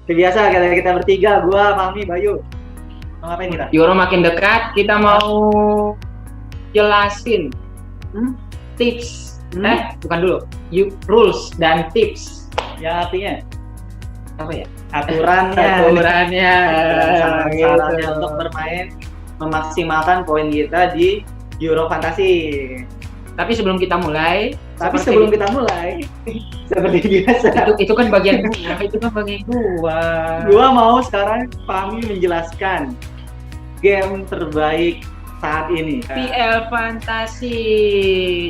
Seperti biasa kita bertiga, gua, Mami, Bayu. Mau ngapain kita? Euro makin dekat, kita mau jelasin tips. Bukan dulu. Rules dan tips. Ya artinya Apa ya? aturannya Gitu. sarannya untuk bermain memaksimalkan poin kita di Euro Fantasi. Tapi sebelum kita mulai, seperti biasa, itu kan bagian gua. Gua mau sekarang Fahmi menjelaskan game terbaik saat ini. MPL Fantasi.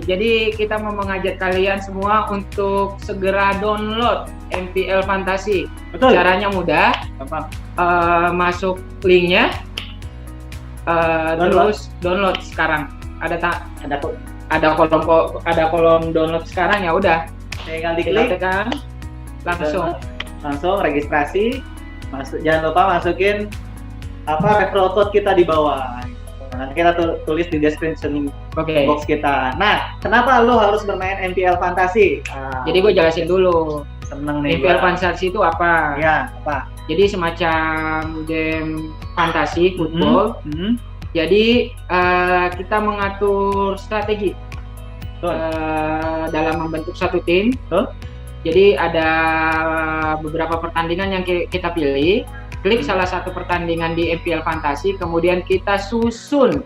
Jadi kita mau mengajak kalian semua untuk segera download MPL Fantasi. Betul. Caranya mudah. Gampang. Masuk linknya, Download. terus download sekarang. Ada Ada kolom download sekarang, ya udah. tinggal Kita diklik, tekan langsung registrasi. Jangan lupa masukin referral code kita di bawah. Nanti kita tulis di description Oke. box kita. Nah, kenapa lo harus bermain MPL Fantasi? Jadi gue jelasin dulu. Seneng nih. MPL Fantasi itu apa? Ya, apa? Jadi semacam game fantasi football. Jadi kita mengatur strategi dalam membentuk satu tim. Betul. Jadi ada beberapa pertandingan yang kita pilih. Klik salah satu pertandingan di MPL Fantasi, kemudian kita susun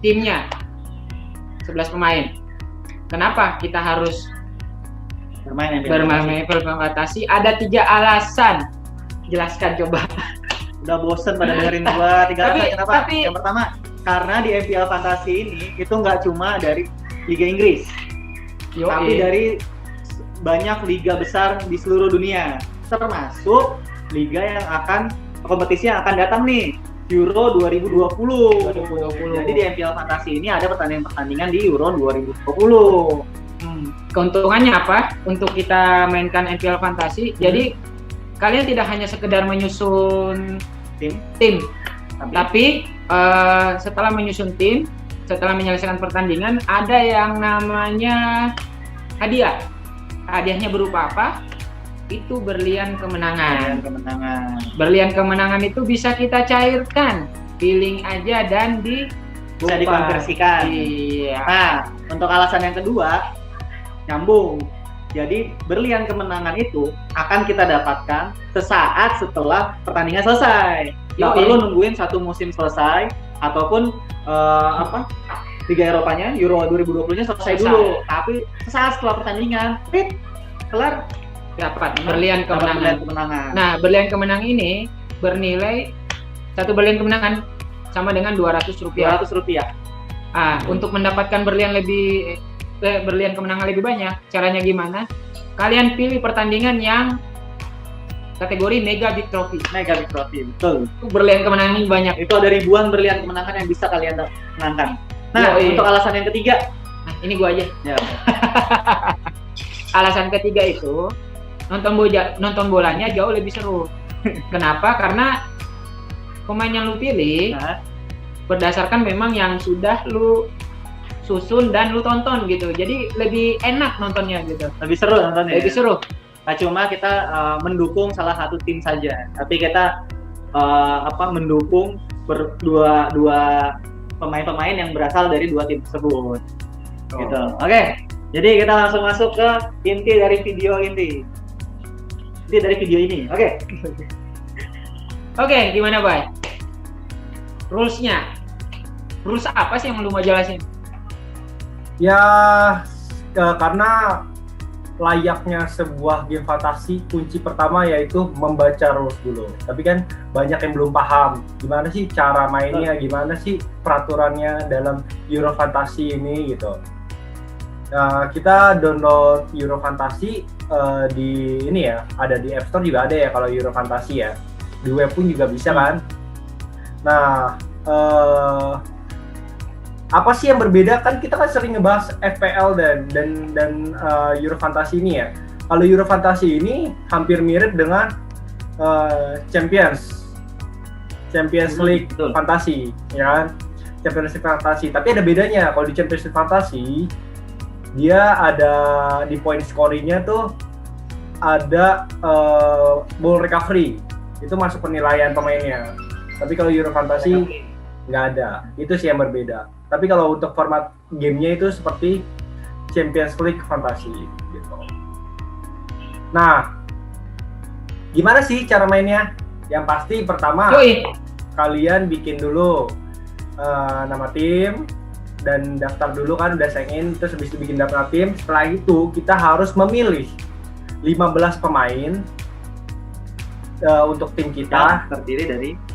timnya 11 pemain. Kenapa kita harus Bermain MPL Fantasi? Ada 3 alasan. Jelaskan coba. Udah bosen pada dengerin gua 3 alasan. Kenapa? tapi- Yang pertama, karena di MPL Fantasi ini itu nggak cuma dari Liga Inggris, tapi dari banyak liga besar di seluruh dunia, termasuk liga yang kompetisi yang akan datang nih, Euro 2020. Jadi di MPL Fantasi ini ada pertandingan-pertandingan di Euro 2020. Keuntungannya apa untuk kita mainkan MPL Fantasi? Jadi kalian tidak hanya sekedar menyusun tim, tapi setelah menyusun tim, setelah menyelesaikan pertandingan, ada yang namanya hadiah. Hadiahnya berupa apa? Itu berlian kemenangan. Berlian kemenangan itu bisa kita cairkan, feeling aja dan bisa dikonversikan. Iya. Nah, untuk alasan yang kedua, nyambung. Jadi berlian kemenangan itu akan kita dapatkan sesaat setelah pertandingan selesai. Nggak perlu nungguin satu musim selesai ataupun Liga Eropanya Euro 2020-nya selesai dulu. Tapi sesaat setelah pertandingan, kelar dapat berlian kemenangan. Nah, berlian kemenangan ini bernilai satu berlian kemenangan sama dengan Rp200. Untuk mendapatkan berlian kemenangan lebih banyak, caranya gimana? Kalian pilih pertandingan yang kategori Mega Big Trophy. Betul. Berlian kemenangan banyak. Itu ada ribuan berlian kemenangan yang bisa kalian menangkan. Nah, untuk alasan yang ketiga, ini gua aja. Ya. Alasan ketiga itu nonton bolanya jauh lebih seru. Kenapa? Karena pemain yang lu pilih berdasarkan memang yang sudah lu susun dan lu tonton gitu. Jadi lebih enak nontonnya gitu. Lebih seru nontonnya. Lebih seru. Nah, cuma kita mendukung salah satu tim saja, tapi kita mendukung dua pemain-pemain yang berasal dari dua tim tersebut. Gitu. Oke. Jadi kita langsung masuk ke inti dari video ini. Oke, gimana, Bay? Rules-nya. Rules apa sih yang lu mau jelasin? Ya, karena layaknya sebuah game fantasi, kunci pertama yaitu membaca rules dulu. Tapi kan banyak yang belum paham gimana sih cara mainnya, gimana sih peraturannya dalam Euro Fantasi ini gitu. Kita download Euro Fantasi di ini ya, ada di App Store juga ada ya kalau Euro Fantasi ya. Di web pun juga bisa kan. Nah, apa sih yang berbeda? Kan kita kan sering ngebahas FPL dan Euro Fantasi ini ya. Kalau Euro Fantasi ini hampir mirip dengan Champions League Fantasi, ya kan? Champions League Fantasi. Tapi ada bedanya. Kalau di Champions League Fantasi, dia ada di point scoring-nya tuh ada ball recovery, itu masuk penilaian pemainnya. Tapi kalau Euro Fantasy nggak ada, itu sih yang berbeda. Tapi kalau untuk format gamenya itu seperti Champions League Fantasy gitu. Nah, gimana sih cara mainnya? Yang pasti pertama kalian bikin dulu nama tim dan daftar dulu kan, udah sign in, terus habis itu bikin daftar tim. Setelah itu kita harus memilih 15 pemain untuk tim kita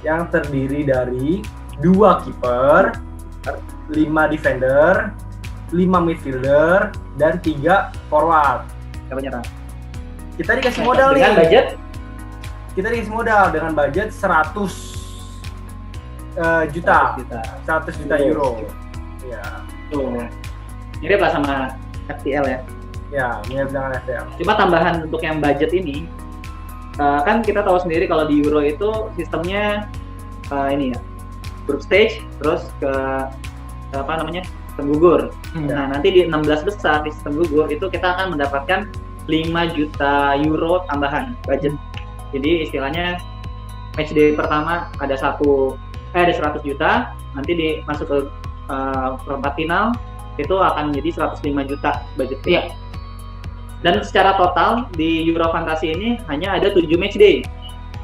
yang terdiri dari 2 kiper, 5 defender, 5 midfielder, dan 3 forward. Kita dikasih modal nih. Dengan budget? Kita dikasih modal dengan budget 100 juta euro. Ya. Tuh. Mirip lah sama FPL ya. Ya, mirip dengan FPL. Cuma tambahan untuk yang budget ini, kan kita tahu sendiri kalau di Euro itu sistemnya ini ya, group stage, terus ke sistem gugur. Nah, nanti di 16 besar di sistem gugur itu kita akan mendapatkan 5 juta euro tambahan budget. Jadi istilahnya match day pertama ada 100 juta, nanti masuk ke perempat final itu akan menjadi 105 juta budgetnya. Iya. Dan secara total di Euro Fantasy ini hanya ada 7 match day.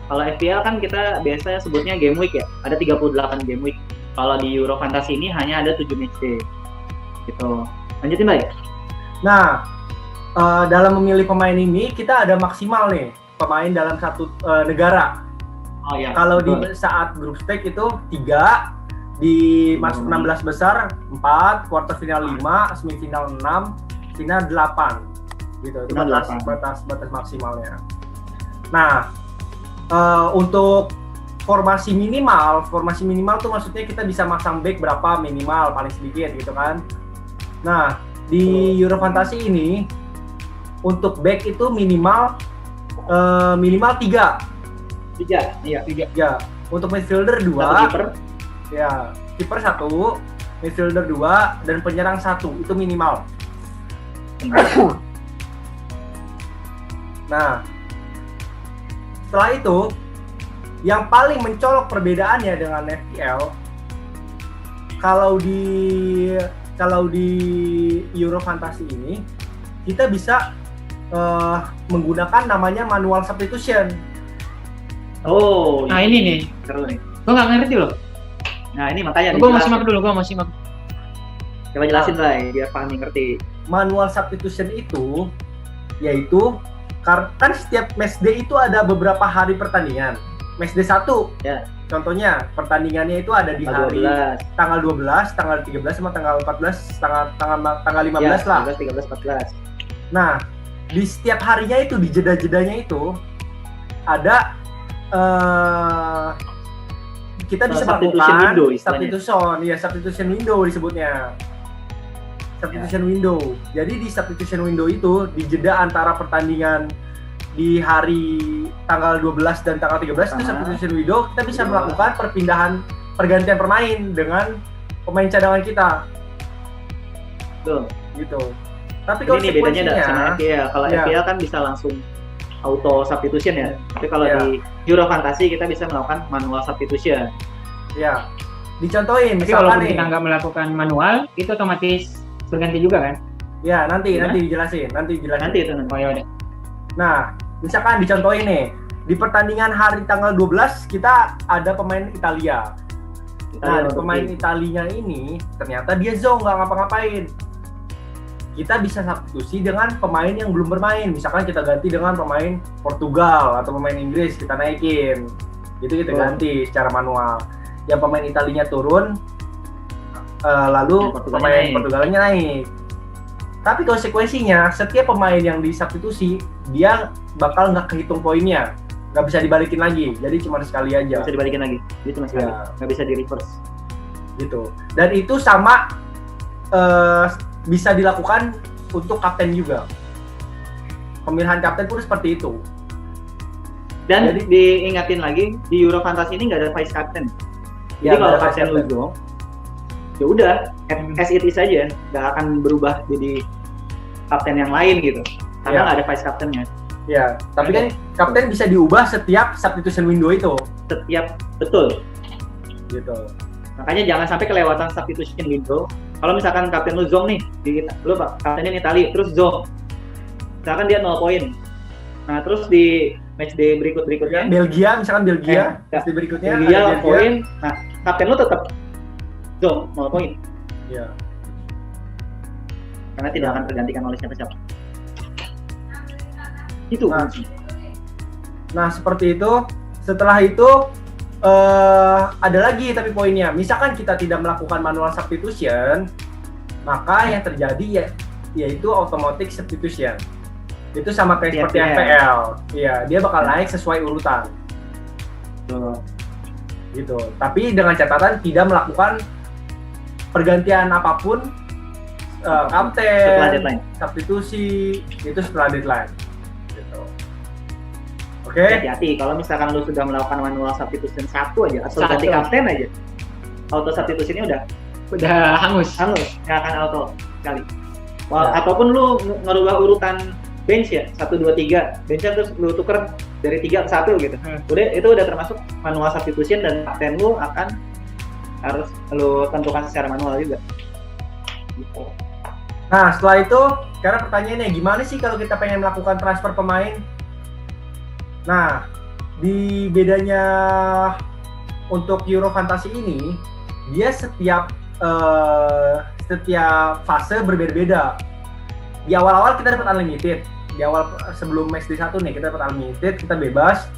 Kalau FPL kan kita biasanya sebutnya game week ya, ada 38 game week. Kalau di Euro Fantasy ini hanya ada 7 match day. Gitu. Lanjutin lagi. Nah, dalam memilih pemain ini kita ada maksimal nih pemain dalam satu negara. Oh iya. Kalau di saat group stage itu 3, di masuk 16 besar 4, quarter final 5, semifinal 6, final 8. Gitu, itu batas maksimalnya. Nah, untuk formasi minimal tuh maksudnya kita bisa masang back berapa minimal paling sedikit gitu kan. Nah, di Euro Fantasy ini untuk back itu minimal 3. Ya. Untuk midfielder 2, ya, kiper 1, midfielder 2, dan penyerang 1 itu minimal. Nah, setelah itu yang paling mencolok perbedaannya dengan FPL, kalau di Euro Fantasy ini kita bisa menggunakan namanya manual substitution. Oh, nah ini nih, seru nih. Gue nggak ngerti loh. Nah ini makanya. Gue mau simak dulu, Coba jelasin lah biar paham ngerti. Manual substitution itu yaitu kan setiap match day itu ada beberapa hari pertandingan. Match day 1, ya. Contohnya pertandingannya itu ada di hari 12. tanggal 12, tanggal 13 sama tanggal 14, tanggal 15 ya, lah. 13, 14. Nah, di setiap harinya itu, di jeda-jedanya itu ada kita bisa melakukan substitution window disebutnya. Substitution window. Jadi di substitution window itu di jeda antara pertandingan di hari tanggal 12 dan tanggal 13 itu substitution window, kita bisa melakukan pergantian pemain dengan pemain cadangan kita. Betul. Gitu. Tapi kalau ini bedanya sama FPL. Kalau FPL kan bisa langsung auto substitution ya. Tapi kalau di Euro Fantasy kita bisa melakukan manual substitution. Ya. Dicontohin. Tapi kalau kita nggak melakukan manual, itu otomatis berganti juga kan? Ya, nanti dijelasin. Nanti itu. Oh ya udah. Nah, misalkan dicontohin nih, di pertandingan hari tanggal 12 kita ada pemain Italia. Nah, pemain Italinya ini ternyata dia zong, nggak ngapa-ngapain. Kita bisa substitusi dengan pemain yang belum bermain. Misalkan kita ganti dengan pemain Portugal atau pemain Inggris, kita naikin. Itu kita ganti secara manual. Yang pemain Italinya turun, lalu pemain Portugalnya naik. Tapi konsekuensinya setiap pemain yang disubstitusi dia bakal nggak kehitung poinnya, nggak bisa dibalikin lagi. Jadi cuma sekali aja. Bisa dibalikin lagi. Jadi cuma sekali. Nggak bisa di reverse. Gitu. Dan itu sama bisa dilakukan untuk kapten juga. Pemilihan kapten pun seperti itu. Dan jadi, diingatin lagi di Euro Fantasy ini nggak ada vice captain. Jadi kalau kapten lu zong, ya udah as it is saja, nggak akan berubah jadi kapten yang lain gitu karena nggak ada vice captainnya. Ya, tapi kan kapten bisa diubah setiap substitution window itu. Betul. Gitu. Makanya jangan sampai kelewatan substitution window. Kalau misalkan kapten lu zong nih, lu kaptennya Italia, terus zong. Misalkan dia 0 poin. Nah, terus di match day berikutnya misalkan Belgia, match day berikutnya Belgia 0 poin. Nah, kapten lu tetap zong 0 poin. Iya. Karena tidak akan tergantikan oleh siapa-siapa. Itu. Nah, seperti itu. Setelah itu ada lagi tapi poinnya. Misalkan kita tidak melakukan manual substitution, maka yang terjadi yaitu automatic substitution. Itu sama kayak seperti FPL. Iya, dia bakal naik sesuai urutan. Gitu. Tapi dengan catatan tidak melakukan pergantian apapun kapten, substitusi itu setelah deadline. Gitu. Oke. Hati-hati kalau misalkan lu sudah melakukan manual substitution 1 aja atau ganti kapten aja. Auto substitutionnya udah hangus, nggak akan auto sekali. Ataupun lu ngerubah urutan bench ya, 1, 2, 3 benchnya terus lu tuker dari 3 ke 1 gitu. Itu udah termasuk manual substitution dan kapten lu harus lu tentukan secara manual juga. Gitu. Nah, setelah itu sekarang pertanyaannya gimana sih kalau kita pengen melakukan transfer pemain? Nah, di bedanya untuk Euro Fantasy ini, dia setiap fase berbeda-beda. Di awal-awal kita dapat unlimited. Di awal sebelum match day 1 nih kita dapat unlimited, kita bebas.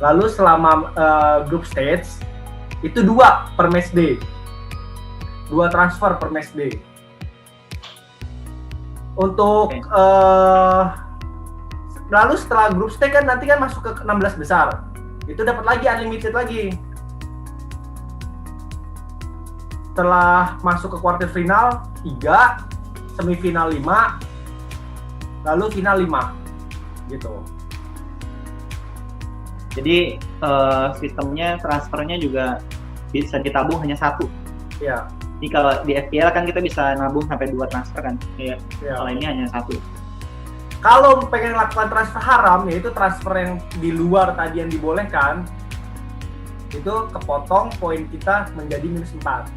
Lalu selama group stage itu 2 per match day. 2 transfer per match day. Untuk lalu setelah group stage kan nanti kan masuk ke 16 besar. Itu dapat lagi unlimited lagi. Setelah masuk ke quarter final 3, semifinal 5, lalu final 5 gitu. Jadi sistemnya transfernya juga bisa ditabung hanya 1. Iya. Jadi kalau di FPL kan kita bisa nabung sampai 2 transfer kan. Iya. Kalau ini hanya 1. Kalau pengen lakukan transfer haram, yaitu transfer yang di luar tadi yang dibolehkan, itu kepotong poin kita menjadi -4.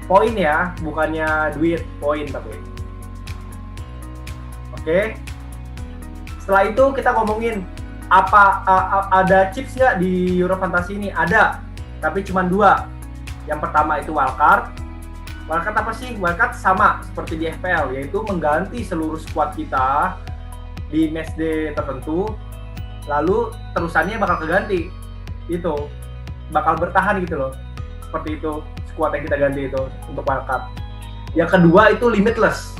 Poin ya, bukannya duit, poin tapi. Oke. Setelah itu kita ngomongin ada chips nggak di Euro Fantasy ini? Ada, tapi cuma 2. Yang pertama itu wildcard. Wildcard apa sih? Wildcard sama seperti di FPL, yaitu mengganti seluruh squad kita di match day tertentu, lalu terusannya bakal keganti. Itu bakal bertahan gitu loh. Seperti itu squad yang kita ganti itu untuk wildcard. Yang kedua itu limitless.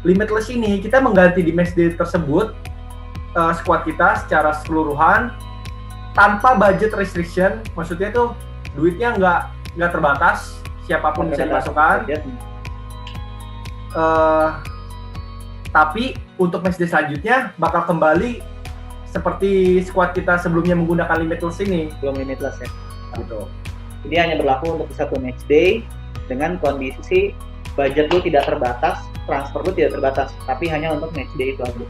Limitless ini kita mengganti di match day tersebut squad kita secara keseluruhan tanpa budget restriction. Maksudnya tuh duitnya nggak terbatas, siapapun bisa dimasukkan. Tapi untuk match day selanjutnya bakal kembali seperti squad kita sebelumnya menggunakan limitless ini. Belum limitless ya. Gitu. Jadi hanya berlaku untuk satu match day dengan kondisi budget lu tidak terbatas, transfer lu tidak terbatas, tapi hanya untuk match day itu aja.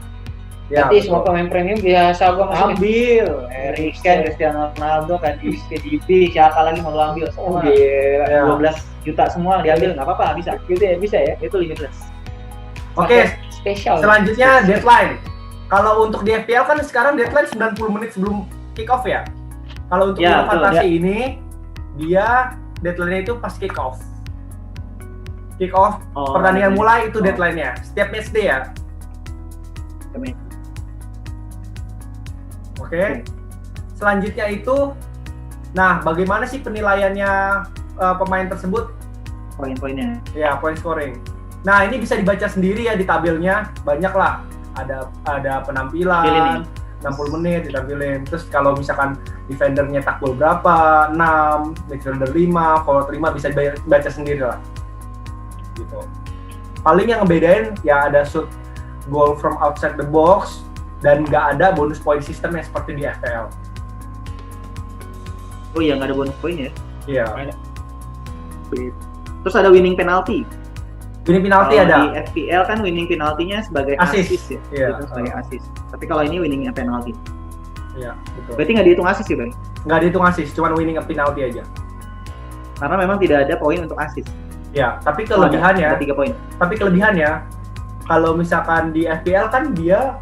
Ya, berarti semua pemain premium biasa gua ambil, Eriksen, Cristiano Ronaldo, KDB, siapa lagi mau lu ambil? Semua. 12 juta semua diambil, nggak apa-apa, bisa. Gitu ya, bisa ya. Itu limitless. Oke, spesial. Selanjutnya deadline. Kalau untuk di FPL kan sekarang deadline 90 menit sebelum kick off ya. Kalau untuk Euro Fantasy ini dia deadline-nya itu pas kick off. Kick off pertandingan mulai itu deadline-nya. Setiap match day ya. Oke. Selanjutnya itu nah, bagaimana sih penilaiannya pemain tersebut? Poin-poinnya. Ya, point scoring. Nah, ini bisa dibaca sendiri ya di tabelnya. Banyak lah. Ada penampilan, 60 menit ditampilin. Terus kalau misalkan defender nyetak gol berapa, 6, midfielder 5, forward 5, bisa baca sendiri lah. Gitu. Paling yang ngebedain ya ada shoot goal from outside the box dan nggak ada bonus point system yang seperti di FPL. Oh iya, nggak ada bonus point ya? Iya. Terus ada winning penalty. Winning penalti Kalau ada. di FPL kan winning penaltinya sebagai Assist. assist ya. Iya. Itu sebagai assist. Tapi kalau ini winning penalti. Iya, betul. Berarti nggak dihitung assist ya, Bang? Nggak dihitung assist, cuma winning penalti aja. Karena memang tidak ada poin untuk assist. Ya, tapi Ada kelebihannya, 3 poin. kalau misalkan di FPL kan dia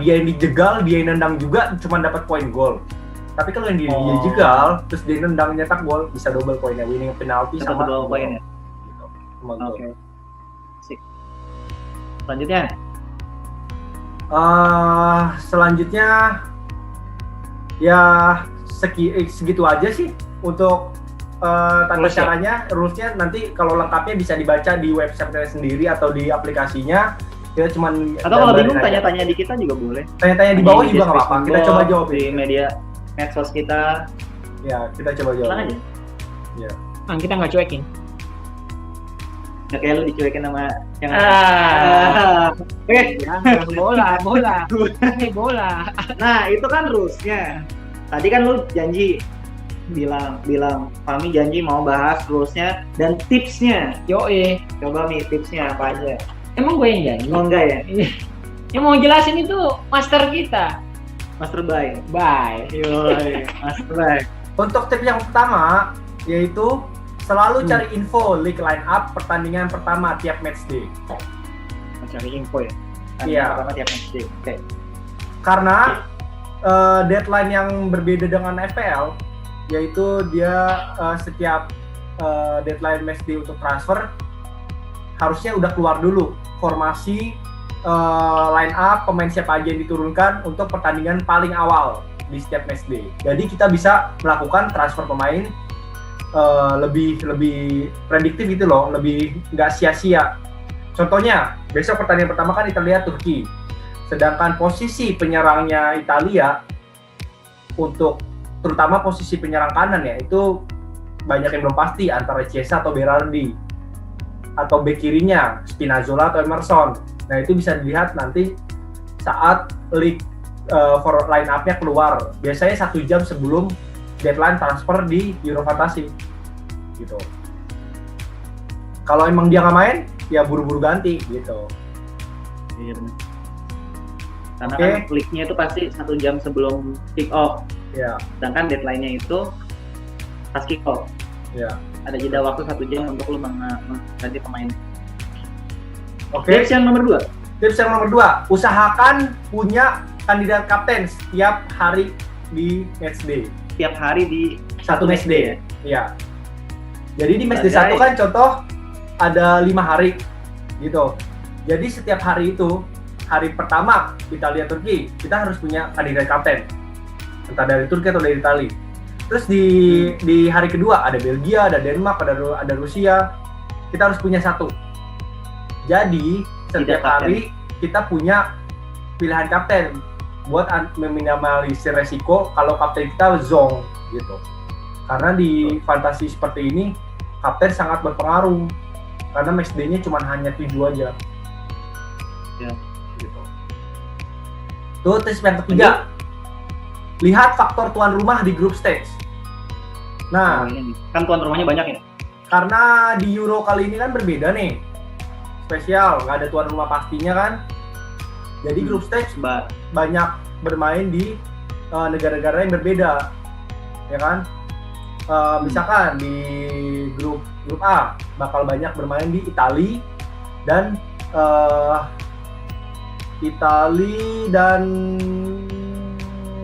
yang dijegal, dia yang nendang juga cuma dapat poin gol. Tapi kalau yang dia jegal, terus dia nendang nyetak gol, bisa double poinnya, winning penalti Dapat sama double poin ya. Gitu. Sama gol. Oke. Sip. Selanjutnya, Selanjutnya ya segitu aja sih untuk tata Rules ya? caranya, rulesnya nanti kalau lengkapnya bisa dibaca di website sendiri atau di aplikasinya. Kita cuman atau kalau gambarin bingung aja. tanya-tanya di kita juga boleh. Tanya-tanya di bawah juga nggak apa-apa, kita coba jawab di media medsos kita. ya, kita coba jawab. Silakan aja. Nah, kita nggak cuekin. Nggak kayak lu dicuekin sama yang bola. Nah, itu kan rulesnya. Tadi kan lu janji bilang Fahmi janji mau bahas rulesnya dan tipsnya. Yoi. Coba nih tipsnya apa aja? Emang gue yang janji? Oh enggak ya? Yang mau jelasin itu master kita. Master Bay. Bye. Yoi, Master Bay. Untuk tips yang pertama yaitu selalu cari info league line up pertandingan pertama tiap match day. Mencari info ya. Iya. Pertama tiap match day. Oke. Karena deadline yang berbeda dengan FPL, yaitu dia setiap deadline match day untuk transfer harusnya udah keluar dulu formasi line up pemain siapa aja yang diturunkan untuk pertandingan paling awal di setiap match day. Jadi kita bisa melakukan transfer pemain lebih prediktif gitu loh, lebih nggak sia-sia. Contohnya besok pertandingan pertama kan Italia Turki. Sedangkan posisi penyerangnya Italia untuk terutama posisi penyerang kanan ya itu banyak yang belum pasti antara Chiesa atau Berardi atau bek kirinya Spinazzola atau Emerson. Nah itu bisa dilihat nanti saat league for line up-nya keluar. Biasanya 1 jam sebelum deadline transfer di Euro Fantasy gitu. Kalau emang dia nggak main ya buru-buru ganti gitu. Iya benar. Karena kan league-nya itu pasti 1 jam sebelum kick off. Ya. Sedangkan deadline-nya itu pas kick off. Ya. Ada jeda waktu 1 jam untuk lu mengganti pemain. Oke. Tips yang nomor 2. Tips yang nomor 2, usahakan punya kandidat kapten setiap hari di match day. Tiap hari di Satu match day. Iya. Jadi di match day Sebagai- 1 kan contoh ada 5 hari gitu. Jadi setiap hari itu, hari pertama Italia Turki, kita harus punya kandidat kapten. Entah dari Turki atau dari Italia. Terus di hari kedua ada Belgia, ada Denmark, ada Rusia. Kita harus punya 1. Jadi setiap hari kita punya pilihan kapten buat meminimalisir resiko kalau kapten kita zong gitu. Karena di fantasi seperti ini kapten sangat berpengaruh karena match day-nya cuma hanya 7 aja. Ya. Gitu. Tuh tips yang ketiga. Lihat faktor tuan rumah di group stage. Nah, ini kan tuan rumahnya banyak ya. karena di Euro kali ini kan berbeda nih. Spesial, nggak ada tuan rumah pastinya kan. Jadi group stage banyak bermain di negara-negara yang berbeda, ya kan? Misalkan di grup A bakal banyak bermain di Italia dan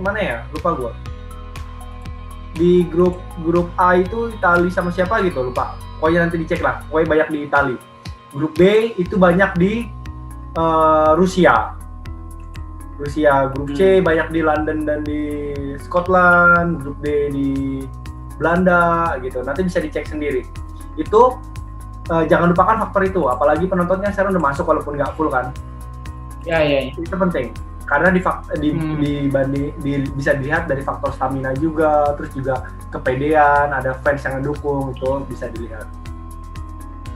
mana ya? Lupa gua. Di grup A itu Italia sama siapa gitu, lupa. Pokoknya nanti dicek lah. Pokoknya banyak di Italia. Grup B itu banyak di Rusia. Grup C banyak di London dan di Scotland, grup D di Belanda gitu. Nanti bisa dicek sendiri. Itu jangan lupakan faktor itu, apalagi penontonnya sekarang udah masuk walaupun nggak full kan. Ya. Itu penting. Karena bisa dilihat dari faktor stamina juga, terus juga kepedean, ada fans yang ngedukung, itu bisa dilihat.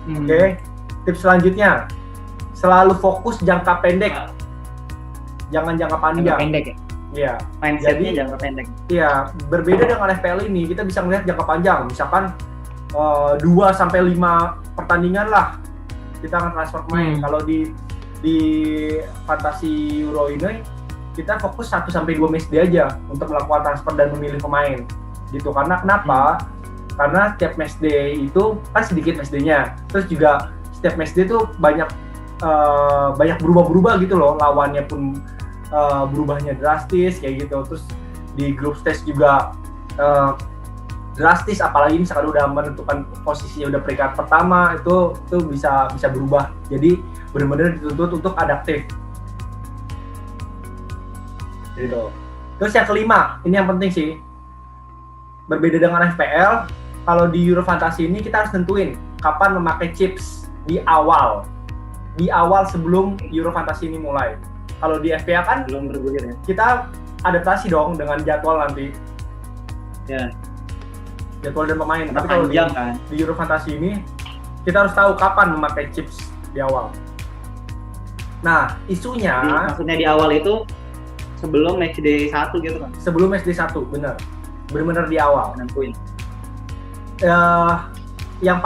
Oke. Tips selanjutnya, selalu fokus jangka pendek. Jangan jangka panjang. Jangka pendek ya? Iya. Mindsetnya jangka pendek. Iya, berbeda dengan FPL ini, kita bisa melihat jangka panjang. Misalkan 2-5 pertandingan lah kita akan transfer pemain. Kalau di Fantasi Euro ini kita fokus 1 sampai 2 matchday aja untuk melakukan transfer dan memilih pemain gitu. Karena kenapa? Karena setiap matchday itu kan sedikit matchday-nya. Terus juga setiap matchday itu banyak berubah-berubah gitu loh. Lawannya pun berubahnya drastis kayak gitu. Terus di group stage juga drastis, apalagi misalkan udah menentukan posisinya udah peringkat pertama itu bisa berubah. Jadi benar-benar dituntut untuk adaptif. Gitu. Terus yang kelima, ini yang penting sih. Berbeda dengan FPL, kalau di Euro Fantasy ini kita harus nentuin kapan memakai chips di awal sebelum Euro Fantasy ini mulai. Kalau di FPL kan belum bergulir ya. Kita adaptasi dong dengan jadwal nanti. Ya. Jadwal dan pemain. Tapi kalau di Euro Fantasy ini kita harus tahu kapan memakai chips di awal. Nah, isunya maksudnya di awal itu sebelum matchday 1 gitu kan? Sebelum matchday 1, benar. Benar-benar di awal. Nentuin. Yang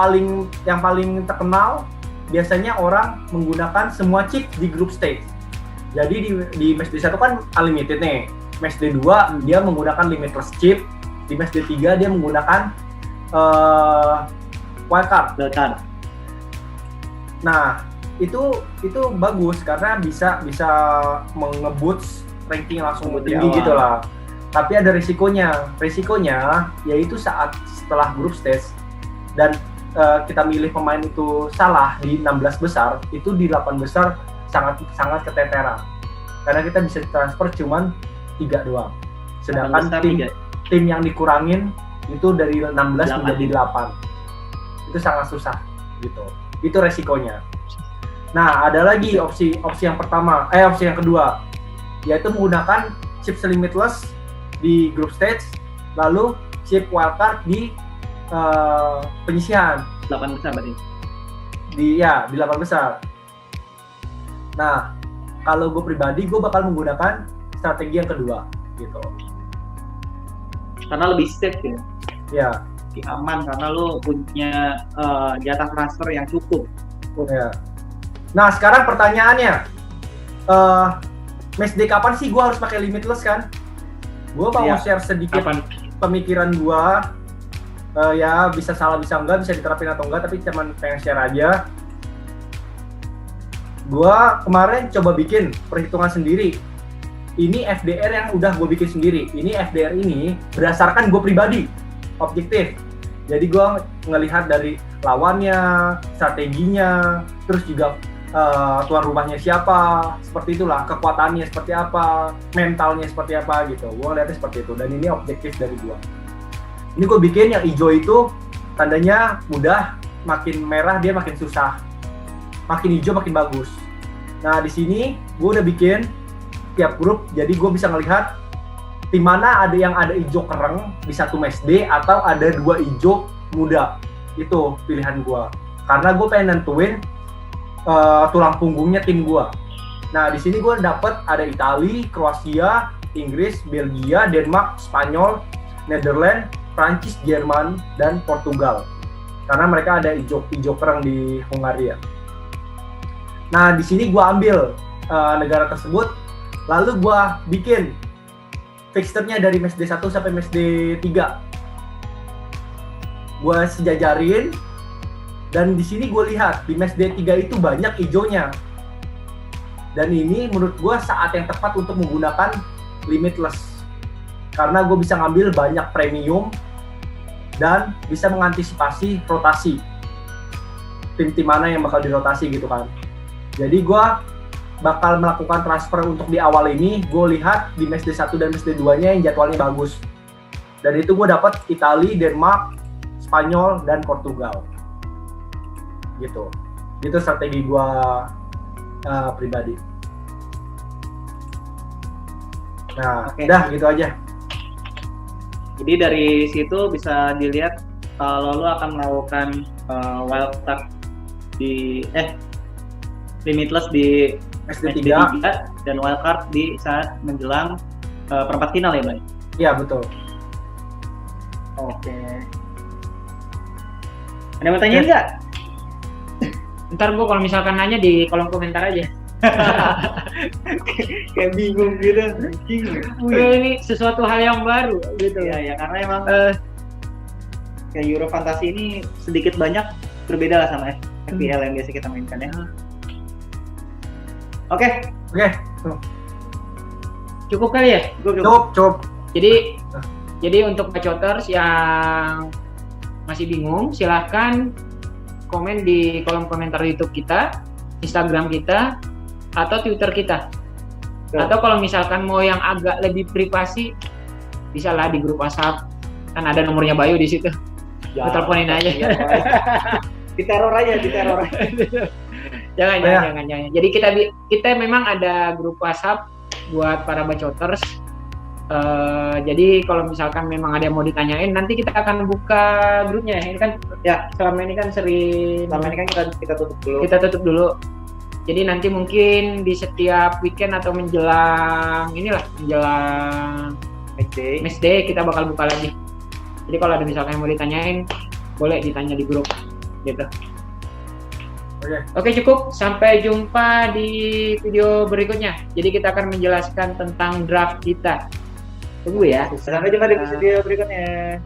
paling terkenal biasanya orang menggunakan semua chip di group stage. Jadi di matchday 1 kan unlimited nih. Matchday 2 dia menggunakan limitless chip. Di matchday 3 dia menggunakan wildcard. Nah, itu bagus karena bisa mengeboost ranking langsung tinggi gitu lah. Tapi ada risikonya yaitu saat setelah group stage dan kita milih pemain itu salah di 16 besar, itu di 8 besar sangat keteteran. Karena kita bisa transfer cuman 3 doang. Sedangkan tim yang dikurangin itu dari 16 menjadi 8. Itu sangat susah gitu. Itu resikonya. Nah, ada lagi opsi yang kedua, yaitu menggunakan chip limitless di group stage, lalu chip wildcard di penyisihan 8 besar berarti. Di 8 besar. Nah, kalau gue pribadi gue bakal menggunakan strategi yang kedua gitu. Karena lebih safe ya. Ya. Lebih aman karena lu punya jatah transfer yang cukup. Ya. Nah, sekarang pertanyaannya, matchday kapan sih gue harus pakai limitless kan? Gue mau share sedikit pemikiran gue. Ya bisa salah bisa enggak, bisa diterapin atau enggak, tapi cuman pengen share aja. Gue kemarin coba bikin perhitungan sendiri. Ini FDR yang udah gue bikin sendiri. Ini FDR ini berdasarkan gue pribadi, objektif. Jadi gue ngelihat dari lawannya, strateginya, terus juga tuan rumahnya siapa, seperti itulah, kekuatannya seperti apa, mentalnya seperti apa gitu. Gue lihatnya seperti itu, dan ini objektif dari gue. Ini gue bikin yang hijau itu tandanya mudah, makin merah dia makin susah, makin hijau makin bagus. Nah di sini gue udah bikin tiap grup, jadi gue bisa ngelihat di mana ada yang ada hijau kereng di satu matchday atau ada 2 hijau muda. Itu pilihan gue, karena gue pengen nentuin tulang punggungnya tim gue. Nah di sini gue dapet ada Italia, Kroasia, Inggris, Belgia, Denmark, Spanyol, Netherlands, Prancis, Jerman, dan Portugal. Karena mereka ada hijau kereng di Hungaria. Nah di sini gue ambil negara tersebut, lalu gue bikin fixturnya dari matchday 1 sampai matchday 3. Gue sejajarin, dan di sini gue lihat di matchday 3 itu banyak hijaunya. Dan ini menurut gue saat yang tepat untuk menggunakan limitless. Karena gue bisa ngambil banyak premium dan bisa mengantisipasi rotasi. Tim-tim mana yang bakal dirotasi gitu kan. Jadi gue bakal melakukan transfer untuk di awal ini. Gue lihat di matchday 1 dan matchday 2-nya yang jadwalnya bagus. Dan itu gue dapat Italia, Denmark, Spanyol, dan Portugal. Gitu. Itu strategi gue pribadi. Nah, udah gitu aja. Jadi dari situ bisa dilihat kalau lu akan melakukan wildcard di limitless di matchday 3 dan wildcard di saat menjelang perempat final ya, Bang? Iya, betul. Oke. Ada yang mau tanya nggak? Ntar gue kalau misalkan nanya di kolom komentar aja. Kayak bingung gitu. Ini sesuatu hal yang baru gitu. Ya karena emang kayak Euro Fantasy ini sedikit banyak berbeda lah sama FPL yang biasa kita mainkan ya. Oke. Cukup kali ya? Cukup. Jadi untuk bacoters yang masih bingung, silahkan komen di kolom komentar YouTube kita, Instagram kita, atau Twitter kita. Atau kalau misalkan mau yang agak lebih privasi, bisa lah di grup WhatsApp. Kan ada nomornya Bayu di situ. Ya, teleponin aja. Ya, diteror aja. Jangan. Jadi kita memang ada grup WhatsApp buat para bacoters. Jadi kalau misalkan memang ada yang mau ditanyain, nanti kita akan buka grupnya. Ini kan ya selama ini kan kita tutup dulu. Jadi nanti mungkin di setiap weekend atau menjelang match day kita bakal buka lagi. Jadi kalau ada misalkan yang mau ditanyain, boleh ditanya di grup gitu. Oke, cukup. Sampai jumpa di video berikutnya. Jadi kita akan menjelaskan tentang draft kita. Tunggu ya. Sampai jumpa di video berikutnya.